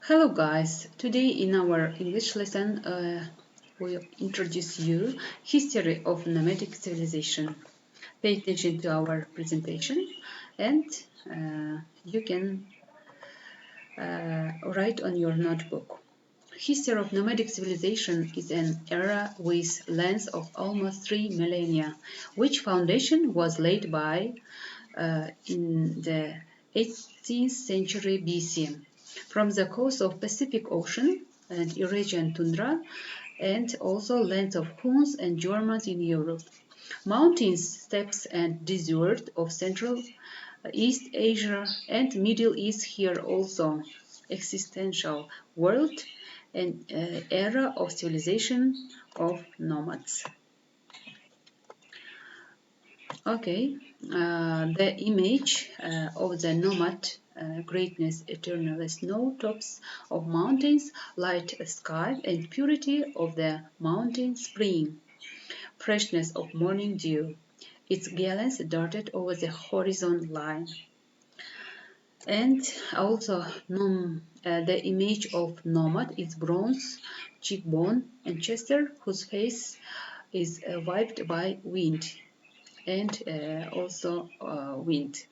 Hello guys, today in our English lesson we'll introduce you history of nomadic civilization. Pay attention to our presentation and you can write on your notebook. History of nomadic civilization is an era with length of almost 3 millennia, which foundation was laid by in the 18th century BC. From the coast of Pacific Ocean and Eurasian tundra, and also lands of Huns and Germans in Europe, mountains, steppes, and desert of Central East Asia and Middle East here also, existential world and era of civilization of nomads. Okay, the image of the nomad greatness, eternal snow tops of mountains, light sky, and purity of the mountain spring, freshness of morning dew, its gallants darted over the horizon line. And also the image of nomad is bronze, cheekbone, and chester, whose face is wiped by wind and also wind.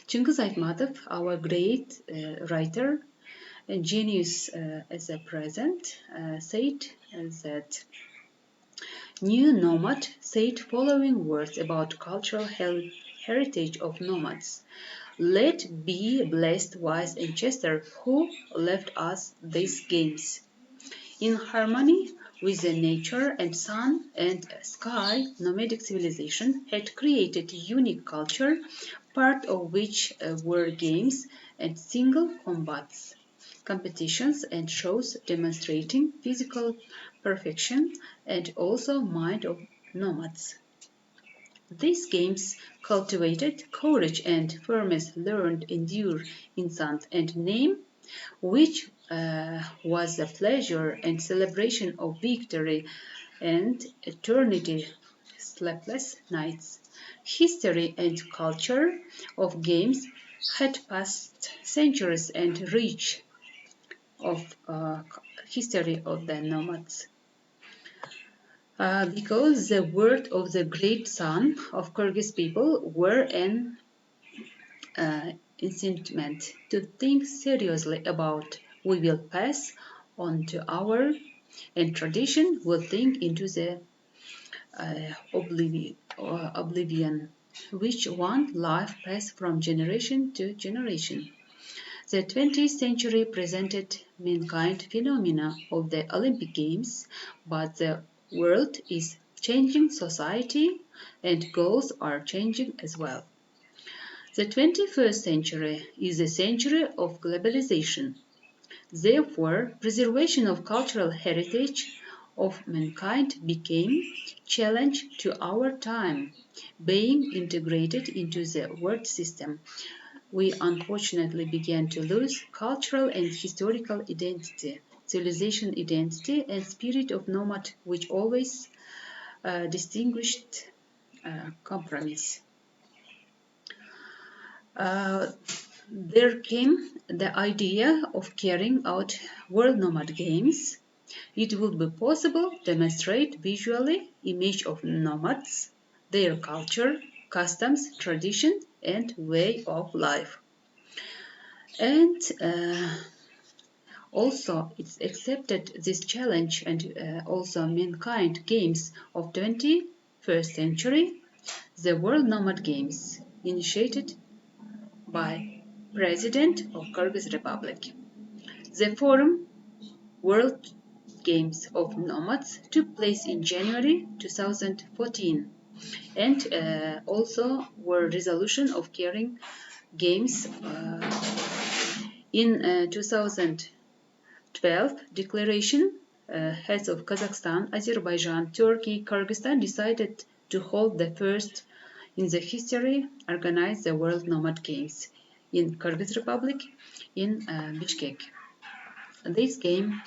Chingiz Aytmatov, our great writer and genius as a present, said that New Nomad said following words about cultural heritage of nomads. Let be blessed wise ancestor who left us these games. In harmony with the nature and sun and sky, nomadic civilization had created a unique culture, part of which were games and single combats, competitions and shows demonstrating physical perfection and also mind of nomads. These games cultivated courage and firmness learned endure in sand and name, which was the pleasure and celebration of victory and eternity, sleepless nights. History and culture of games had passed centuries and reach of history of the nomads. Because the word of the great son of Kyrgyz people were an incitement to think seriously about we will pass on to our and tradition will think into the oblivion, which one life passed from generation to generation. The 20th century presented mankind phenomena of the Olympic Games, but the world is changing, society and goals are changing as well. The 21st century is a century of globalization. Therefore, preservation of cultural heritage of mankind became challenge to our time, being integrated into the world system. We unfortunately began to lose cultural and historical identity, civilization identity, and spirit of nomad, which always distinguished compromise. There came the idea of carrying out World Nomad Games. It would be possible to demonstrate visually image of nomads, their culture, customs, tradition, and way of life. And also it's accepted this challenge and also mankind games of 21st century, the World Nomad Games, initiated by President of Kyrgyz Republic. The Forum World Games of Nomads took place in January 2014 and also were resolution of carrying games in 2012 declaration heads of Kazakhstan, Azerbaijan, Turkey, Kyrgyzstan decided to hold the first in the history organize the World Nomad Games in Kyrgyz Republic in Bishkek. This game,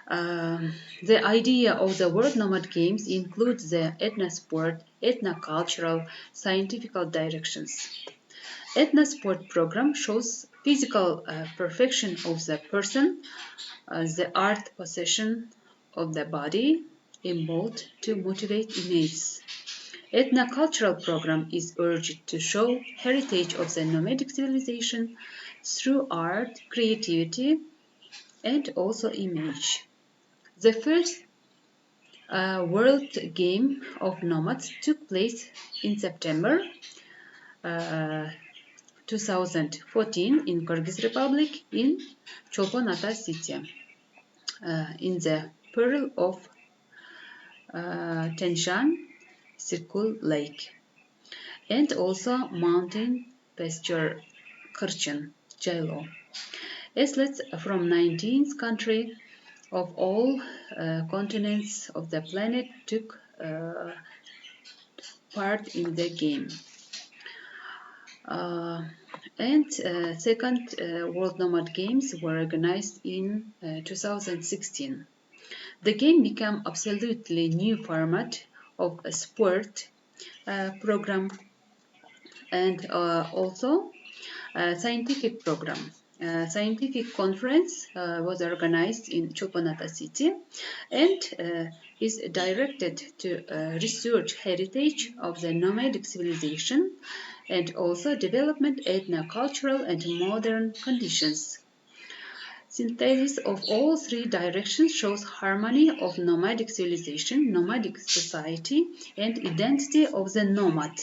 the idea of the World Nomad Games includes the ethno-sport, ethno-cultural, scientific directions. Ethna sport program shows physical perfection of the person, the art possession of the body, involved to motivate inmates. Ethnocultural program is urged to show heritage of the nomadic civilization through art, creativity, and also image. The first World Game of Nomads took place in September 2014 in Kyrgyz Republic in Cholpon-Ata city, in the Pearl of Tenshan Circle Lake, and also mountain pasture Kyrgyz, Jailo. Athletes from 19th country of all continents of the planet took part in the game. And second World Nomad Games were organized in 2016. The game became absolutely new format of a sport program and also a scientific program. A scientific conference was organized in Choponata city and is directed to research heritage of the nomadic civilization and also development ethnocultural and modern conditions. Synthesis of all three directions shows harmony of nomadic civilization, nomadic society, and identity of the nomad.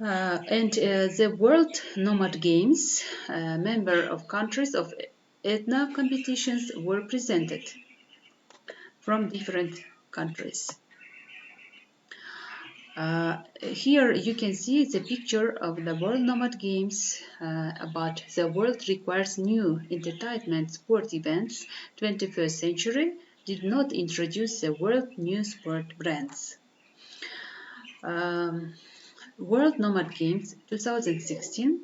And the World Nomad Games, member of countries of ethno competitions were presented from different countries. Here you can see the picture of the World Nomad Games about the world requires new entertainment sport events. 21st century did not introduce the world new sport brands. World Nomad Games 2016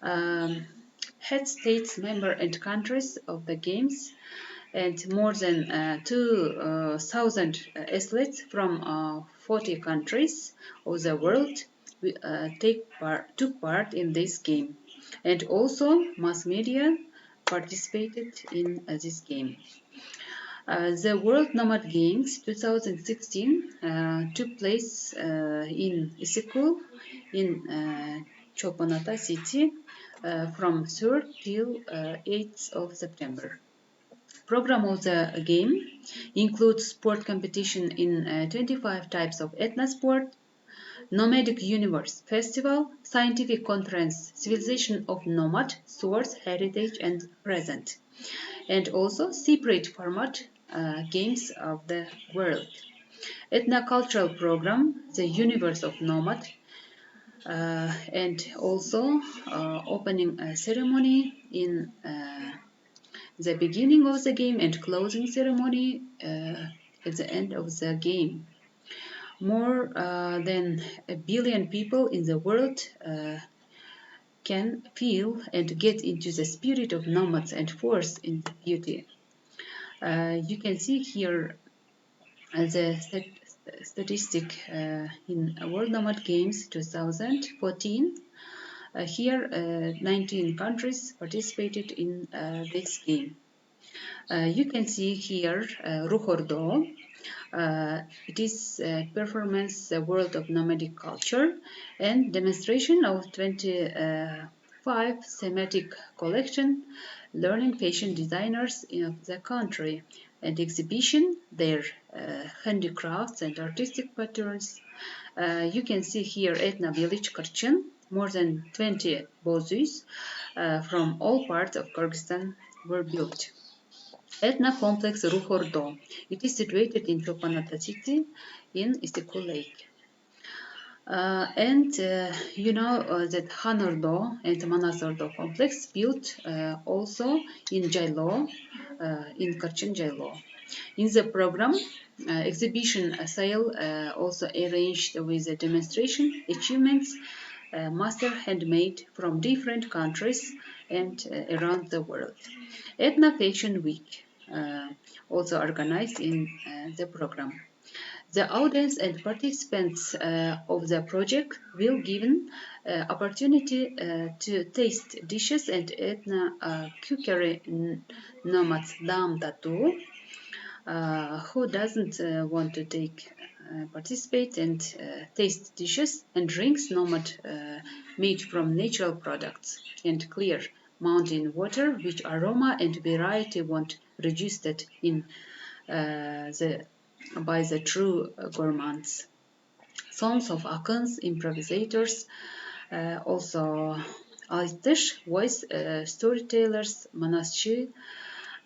had states, member and countries of the games and more than 2,000 athletes from 40 countries of the world took part in this game, and also mass media participated in this game. The World Nomad Games 2016 took place in Isikul in Choponata city from 3rd till 8th of September. Program of the game includes sport competition in 25 types of ethno sport, Nomadic Universe Festival, Scientific Conference, Civilization of Nomad, Source, Heritage and Present, and also separate format games of the world. Ethnocultural program, The Universe of Nomad, and also opening ceremony in the beginning of the game and closing ceremony at the end of the game. More than 1 billion people in the world can feel and get into the spirit of nomads and force in the beauty. You can see here the statistic in World Nomad Games 2014. Here 19 countries participated in this game. You can see here Ruhordo. It is performance the world of nomadic culture and demonstration of 25 thematic collection learning fashion designers in the country and exhibition their handicrafts and artistic patterns. You can see here Ethna village Kyrgyz, more than 20 bozis from all parts of Kyrgyzstan were built. Ethna complex Ruhordo. It is situated in Chopanata city in Istiklal Lake. You know that Hanordo and Manasordo complex built also in Jailo, in Kyrgyz Jailo. In the program, exhibition sale also arranged with a demonstration achievements master handmade from different countries and around the world. Ethna Fashion Week also organized in the program. The audience and participants of the project will given opportunity to taste dishes and etna cookery nomads dam tatu. Who doesn't want to take participate and taste dishes and drinks nomad made from natural products and clear mountain water which aroma and variety won't reduced in the by the true gourmands. Songs of Akans, improvisators, also Altish, voice storytellers, Manaschi,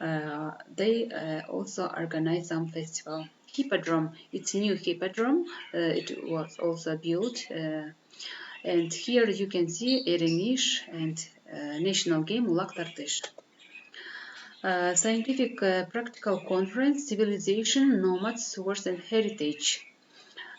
they also organize some festival. Hippodrome, it's new hippodrome. It was also built, and here you can see Erenish and national game Laktartish. Scientific practical conference, civilization, nomads, source and heritage.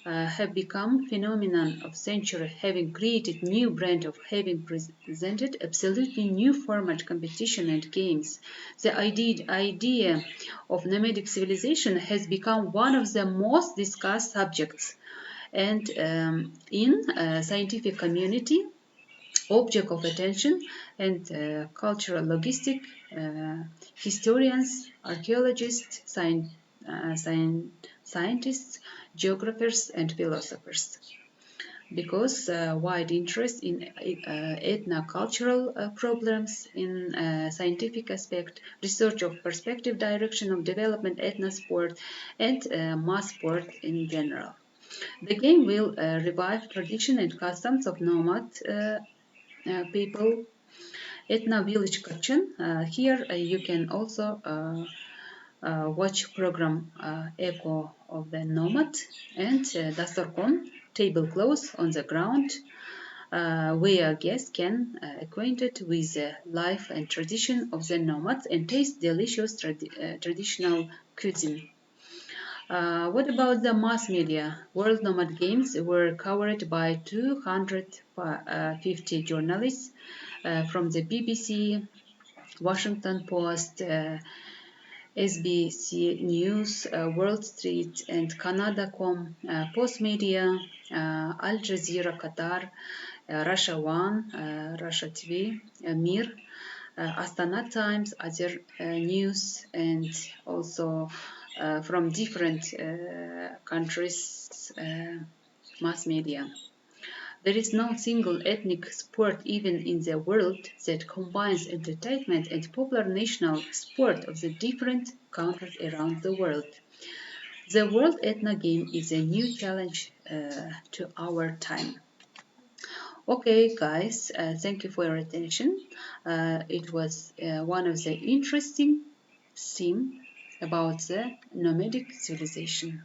Have become phenomenon of century, having created new brand of having presented absolutely new format competition and games. The idea of nomadic civilization has become one of the most discussed subjects, and in scientific community, object of attention, and cultural logistic historians, archaeologists, scientists, geographers, and philosophers. Because wide interest in ethnocultural problems in scientific aspect, research of perspective, direction of development, ethnosport, and mass sport in general. The game will revive tradition and customs of nomad people. Etna Village Kitchen. Here you can also watch program Echo of the Nomad and Dastorkon, tablecloths on the ground, where guests can acquainted with the life and tradition of the nomads and taste delicious traditional cuisine. What about the mass media? World Nomad Games were covered by 250 journalists from the BBC, Washington Post, SBC News, World Street, and Canada.com, Post Media, Al Jazeera Qatar, Russia One, Russia TV, Mir, Astana Times, other news, and also from different countries' mass media. There is no single ethnic sport even in the world that combines entertainment and popular national sport of the different countries around the world. The World Ethno Game is a new challenge to our time. Okay, guys, thank you for your attention. It was one of the interesting theme about the nomadic civilization.